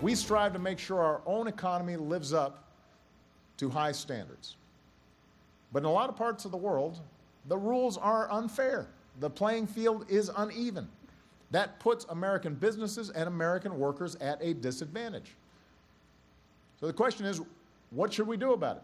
We strive to make sure our own economy lives up to high standards. But in a lot of parts of the world, the rules are unfair. The playing field is uneven. That puts American businesses and American workers at a disadvantage. So the question is, what should we do about it?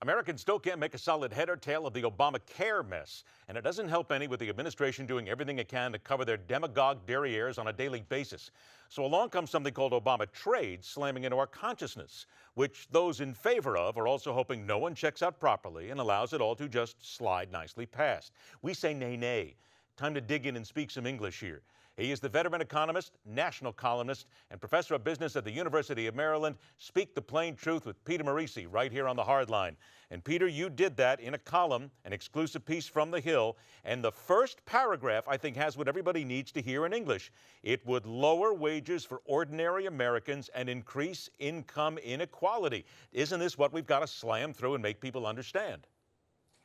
Americans still can't make a solid head or tail of the Obamacare mess, and it doesn't help any with the administration doing everything it can to cover their demagogue derrieres on a daily basis. So along comes something called Obama Trade slamming into our consciousness, which those in favor of are also hoping no one checks out properly and allows it all to just slide nicely past. We say nay, nay. Time to dig in and speak some English here. He is the veteran economist, national columnist, and professor of business at the University of Maryland. Speak the plain truth with Peter Morici right here on the Hard Line. And Peter, you did that in a column, an exclusive piece from The Hill. And the first paragraph, I think, has what everybody needs to hear in English. It would lower wages for ordinary Americans and increase income inequality. Isn't this what we've got to slam through and make people understand?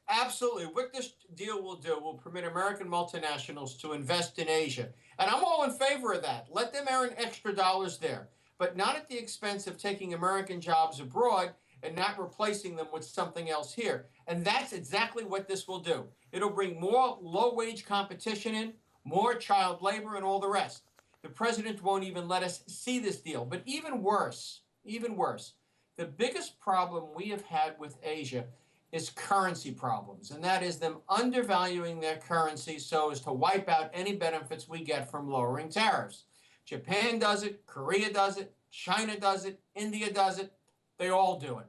Absolutely. What this deal will do will permit American multinationals to invest in Asia. And I'm all in favor of that. Let them earn extra dollars there, but not at the expense of taking American jobs abroad and not replacing them with something else here. And that's exactly what this will do. It'll bring more low-wage competition in, more child labor, and all the rest. The president won't even let us see this deal. But even worse, the biggest problem we have had with Asia is currency problems, and that is them undervaluing their currency so as to wipe out any benefits we get from lowering tariffs. Japan does it, Korea does it, China does it, India does it. They all do it.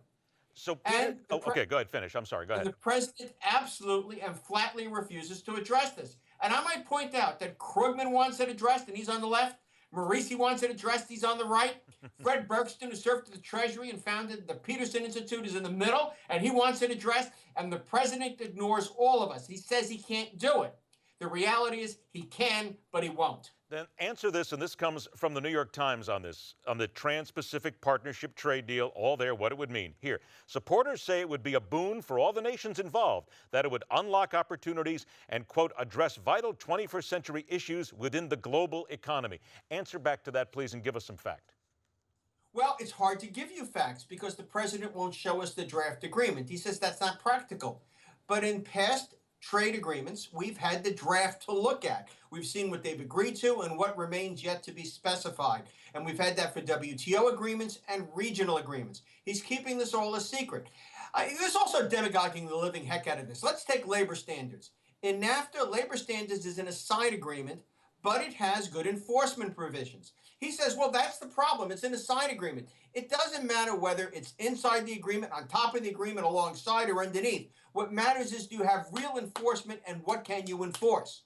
So, Peter, okay, go ahead, finish. I'm sorry, go ahead. And the president absolutely and flatly refuses to address this. And I might point out that Krugman wants it addressed, and he's on the left. Morici wants it addressed, he's on the right. Fred Bergsten, who served at the Treasury and founded the Peterson Institute, is in the middle, and he wants it addressed. And the president ignores all of us. He says he can't do it. The reality is he can, but he won't. Then answer this, and this comes from the New York Times on this, on the Trans-Pacific Partnership trade deal, all there, what it would mean. Here, supporters say it would be a boon for all the nations involved, that it would unlock opportunities and, quote, address vital 21st century issues within the global economy. Answer back to that, please, and give us some fact. Well, it's hard to give you facts because the president won't show us the draft agreement. He says that's not practical. But in past trade agreements, we've had the draft to look at. We've seen what they've agreed to and what remains yet to be specified. And we've had that for WTO agreements and regional agreements. He's keeping this all a secret. There's also demagoguing the living heck out of this. Let's take labor standards. In NAFTA, labor standards is in a side agreement, but it has good enforcement provisions. He says, well, that's the problem. It's in a side agreement. It doesn't matter whether it's inside the agreement, on top of the agreement, alongside, or underneath. What matters is, do you have real enforcement, and what can you enforce?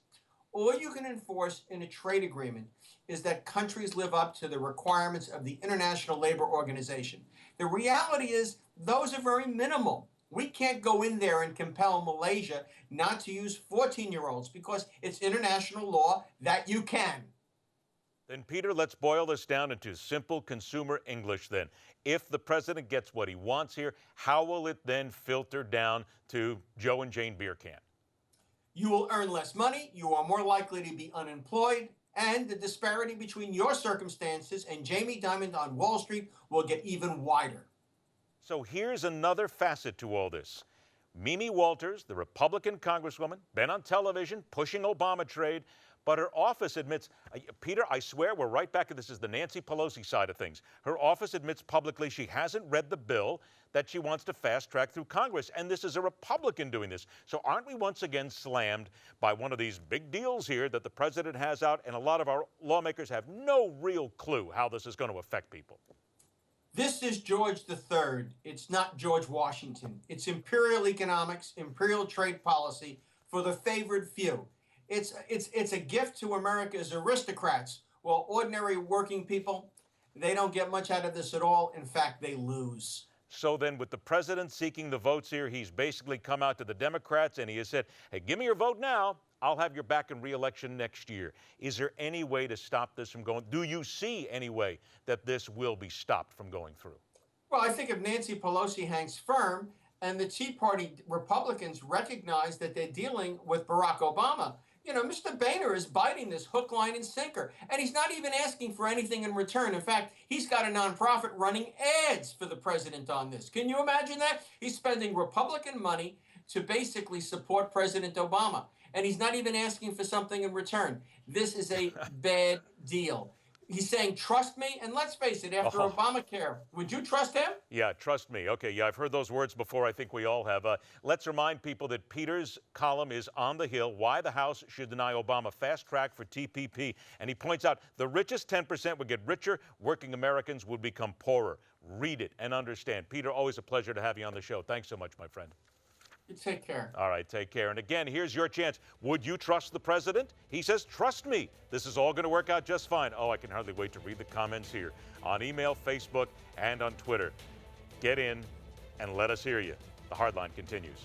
All you can enforce in a trade agreement is that countries live up to the requirements of the International Labor Organization. The reality is those are very minimal. We can't go in there and compel Malaysia not to use 14-year-olds because it's international law that you can. Then, Peter, let's boil this down into simple consumer English then. If the president gets what he wants here, how will it then filter down to Joe and Jane beer can? You will earn less money, you are more likely to be unemployed, and the disparity between your circumstances and Jamie Dimon on Wall Street will get even wider. So here's another facet to all this. Mimi Walters, the Republican congresswoman, been on television pushing Obama trade, but her office admits, Peter, I swear we're right back to this is the Nancy Pelosi side of things. Her office admits publicly she hasn't read the bill that she wants to fast track through Congress, and this is a Republican doing this. So aren't we once again slammed by one of these big deals here that the president has out, and a lot of our lawmakers have no real clue how this is going to affect people? This is George III. It's not George Washington. It's imperial economics, imperial trade policy for the favored few. It's a gift to America's aristocrats, while ordinary working people, they don't get much out of this at all. In fact, they lose. So then with the president seeking the votes here, he's basically come out to the Democrats and he has said, hey, give me your vote now. I'll have your back in re-election next year. Is there any way to stop this from going? Do you see any way that this will be stopped from going through? Well, I think if Nancy Pelosi hangs firm and the Tea Party Republicans recognize that they're dealing with Barack Obama, Mr. Boehner is biting this hook, line, and sinker, and he's not even asking for anything in return. In fact, he's got a nonprofit running ads for the president on this. Can you imagine that? He's spending Republican money to basically support President Obama, and he's not even asking for something in return. This is a bad deal. He's saying, trust me. And let's face it, after Obamacare, would you trust him? Yeah, trust me. Okay, yeah, I've heard those words before. I think we all have. Let's remind people that Peter's column is on the Hill, Why the House Should Deny Obama Fast Track for TPP. And he points out the richest 10% would get richer, working Americans would become poorer. Read it and understand. Peter, always a pleasure to have you on the show. Thanks so much, my friend. You take care. All right, take care. And again, here's your chance. Would you trust the president? He says, trust me. This is all going to work out just fine. Oh, I can hardly wait to read the comments here on email, Facebook, and on Twitter. Get in and let us hear you. The Hardline continues.